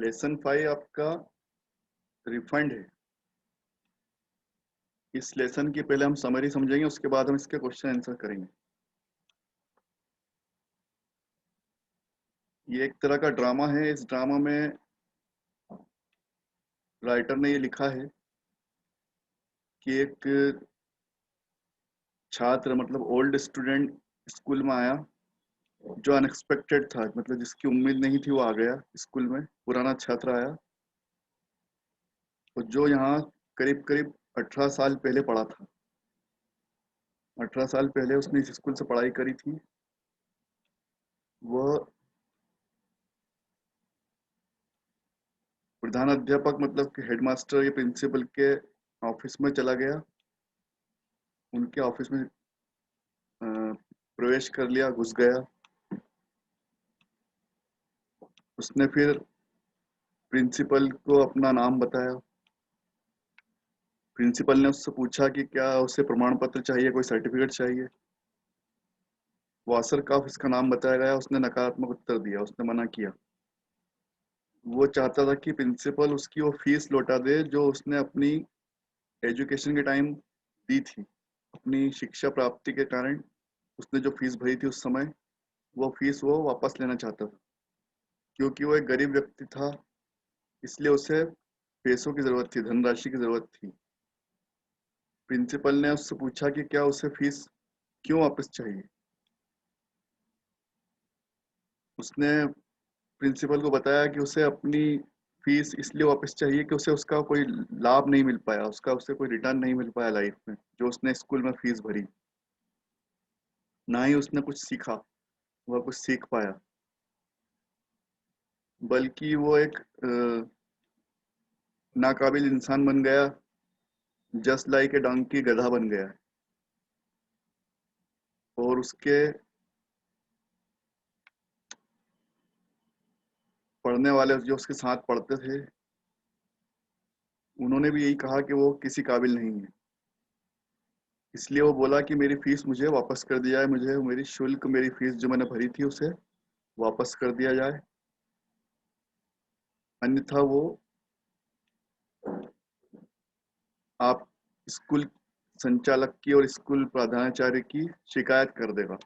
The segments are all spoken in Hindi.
लेसन 5 आपका रिफंड है। इस लेसन की पहले हम समरी समझेंगे, उसके बाद हम इसके क्वेश्चन आंसर करेंगे। ये एक तरह का ड्रामा है। इस ड्रामा में राइटर ने ये लिखा है कि एक छात्र मतलब ओल्ड स्टूडेंट स्कूल में आया, जो अनएक्सपेक्टेड था, मतलब जिसकी उम्मीद नहीं थी वो आ गया स्कूल में। पुराना छात्र आया और जो यहाँ करीब करीब 18 साल पहले पढ़ा था। 18 साल पहले उसने इस स्कूल से पढ़ाई करी थी। वह प्रधान अध्यापक मतलब कि हेडमास्टर या प्रिंसिपल के ऑफिस में चला गया। उनके ऑफिस में प्रवेश कर लिया, घुस गया। उसने फिर प्रिंसिपल को अपना नाम बताया। प्रिंसिपल ने उससे पूछा कि क्या उसे प्रमाण पत्र चाहिए, कोई सर्टिफिकेट चाहिए। वासर का इसका नाम बताया गया। उसने नकारात्मक उत्तर दिया, उसने मना किया। वो चाहता था कि प्रिंसिपल उसकी वो फीस लौटा दे जो उसने अपनी एजुकेशन के टाइम दी थी। अपनी शिक्षा प्राप्ति के कारण उसने जो फीस भरी थी उस समय, वो फीस वो वापस लेना चाहता था। क्योंकि वो एक गरीब व्यक्ति था, इसलिए उसे पैसों की जरूरत थी, धनराशि की जरूरत थी। प्रिंसिपल ने उससे पूछा कि क्या उसे फीस क्यों वापस चाहिए। उसने प्रिंसिपल को बताया कि उसे अपनी फीस इसलिए वापस चाहिए कि उसे उसका कोई लाभ नहीं मिल पाया, उसका उसे कोई रिटर्न नहीं मिल पाया लाइफ में, जो उसने स्कूल में फीस भरी। ना ही उसने कुछ सीखा, वह कुछ सीख पाया, बल्कि वो एक नाकाबिल इंसान बन गया। जस्ट लाइक ए डंकी, गधा बन गया है। और उसके पढ़ने वाले जो उसके साथ पढ़ते थे, उन्होंने भी यही कहा कि वो किसी काबिल नहीं है। इसलिए वो बोला कि मेरी फीस मुझे वापस कर दिया जाए, मुझे मेरी शुल्क, मेरी फीस जो मैंने भरी थी उसे वापस कर दिया जाए। अन्यथा वो आप स्कूल संचालक की और स्कूल प्रधानाचार्य की शिकायत कर देगा।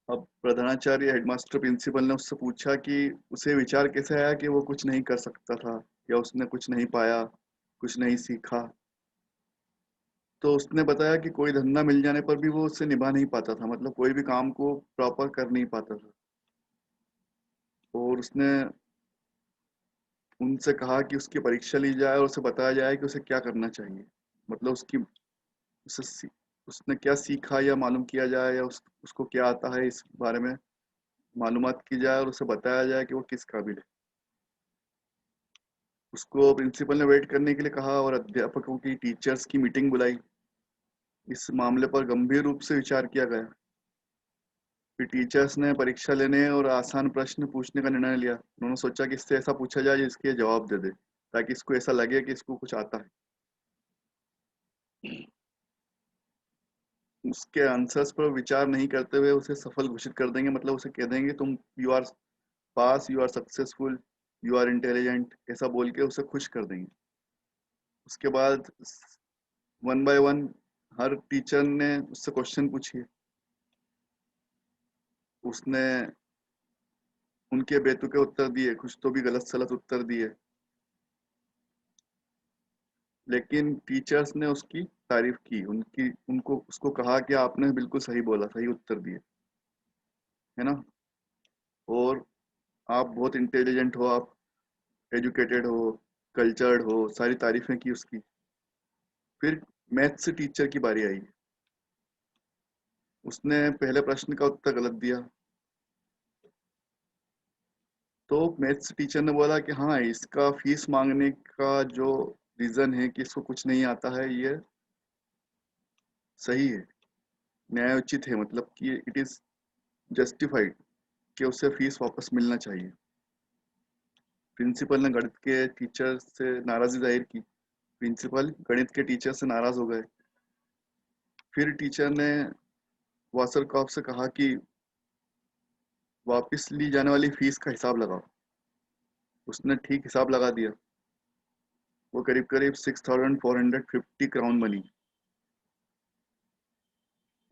अब प्रधानाचार्य, हेडमास्टर, प्रिंसिपल ने उससे पूछा कि उसे विचार कैसे आया कि वो कुछ नहीं कर सकता था, या उसने कुछ नहीं पाया, कुछ नहीं सीखा। तो उसने बताया कि कोई धंधा मिल जाने पर भी वो उससे निभा नहीं पाता था, मतलब कोई भी काम को प्रॉपर कर नहीं पाता था। और उसने उनसे कहा कि उसकी परीक्षा ली जाए और उसे बताया जाए कि उसे क्या करना चाहिए। मतलब उसने क्या सीखा या मालूम किया जाए, या उसको क्या आता है इस बारे में मालूमात की जाए और उसे बताया जाए कि वो किस काबिल है। उसको प्रिंसिपल ने वेट करने के लिए कहा और अध्यापकों की, टीचर्स की मीटिंग बुलाई। इस मामले पर गंभीर रूप से विचार किया गया। फिर टीचर्स ने परीक्षा लेने और आसान प्रश्न पूछने का निर्णय लिया। उन्होंने सोचा कि इससे ऐसा पूछा जाए जिसके जवाब दे दे, ताकि इसको ऐसा लगे कि इसको कुछ आता है। उसके आंसर्स पर विचार नहीं करते हुए उसे सफल घोषित कर देंगे, मतलब उसे कह देंगे तुम you are pass, you are successful, you are intelligent, ऐसा बोल के उसे खुश कर देंगे। उसके बाद वन बाय वन हर टीचर ने उससे क्वेश्चन पूछे। उसने उनके बेतुके उत्तर दिए, कुछ तो भी गलत सलत उत्तर दिए, लेकिन टीचर्स ने उसकी तारीफ की, उनकी उनको उसको कहा कि आपने बिल्कुल सही बोला, सही उत्तर दिए, है ना। और आप बहुत इंटेलिजेंट हो, आप एजुकेटेड हो, कल्चर्ड हो, सारी तारीफें की उसकी। फिर मैथ्स टीचर की बारी आई। उसने पहले प्रश्न का उत्तर गलत दिया। तो मैथ्स टीचर ने बोला कि हाँ, इसका फीस मांगने का जो रीजन है कि इसको कुछ नहीं आता है, ये सही है, न्यायोचित है, मतलब कि इट इज जस्टिफाइड कि उसे फीस वापस मिलना चाहिए। प्रिंसिपल ने गणित के टीचर से नाराजगी जाहिर की। प्रिंसिपल गणित के टीचर से नाराज हो गए। फिर टीचर ने वासरकॉफ से कहा कि वापस ली जाने वाली फीस का हिसाब लगाओ। उसने ठीक हिसाब लगा दिया। वो करीब करीब 6450 क्राउन बनी।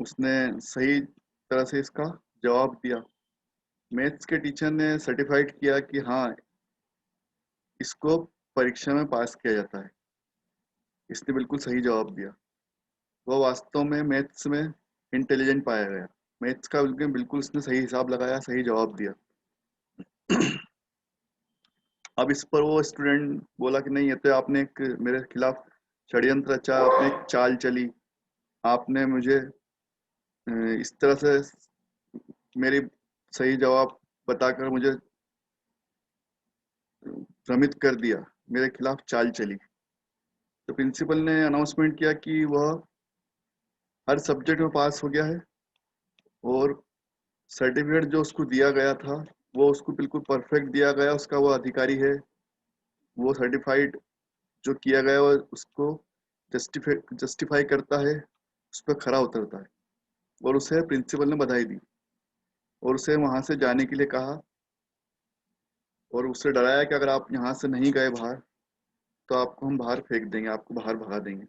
उसने सही तरह से इसका जवाब दिया। मैथ्स के टीचर ने सर्टिफाइड किया कि हाँ, इसको परीक्षा में पास किया जाता है, इसने बिल्कुल सही जवाब दिया। वह वास्तव में मैथ्स में इंटेलिजेंट पाया गया। मैथ्स का बिल्कुल बिल्कुल उसने सही हिसाब लगाया, सही जवाब दिया। अब इस पर वो स्टूडेंट बोला कि नहीं, ये तो आपने एक मेरे खिलाफ षड्यंत्र रचा, आपने एक चाल चली, आपने मुझे इस तरह से मेरी सही जवाब बताकर मुझे भ्रमित कर दिया, मेरे खिलाफ चाल चली। तो प्रिंसिपल ने अनाउंसमेंट किया कि वह हर सब्जेक्ट में पास हो गया है, और सर्टिफिकेट जो उसको दिया गया था वो उसको बिल्कुल परफेक्ट दिया गया। उसका वो अधिकारी है, वो सर्टिफाइड जो किया गया वो उसको जस्टिफाई करता है, उस पर खरा उतरता है। और उसे प्रिंसिपल ने बधाई दी और उसे वहां से जाने के लिए कहा, और उससे डराया कि अगर आप यहाँ से नहीं गए बाहर तो आपको हम बाहर फेंक देंगे, आपको बाहर भगा देंगे।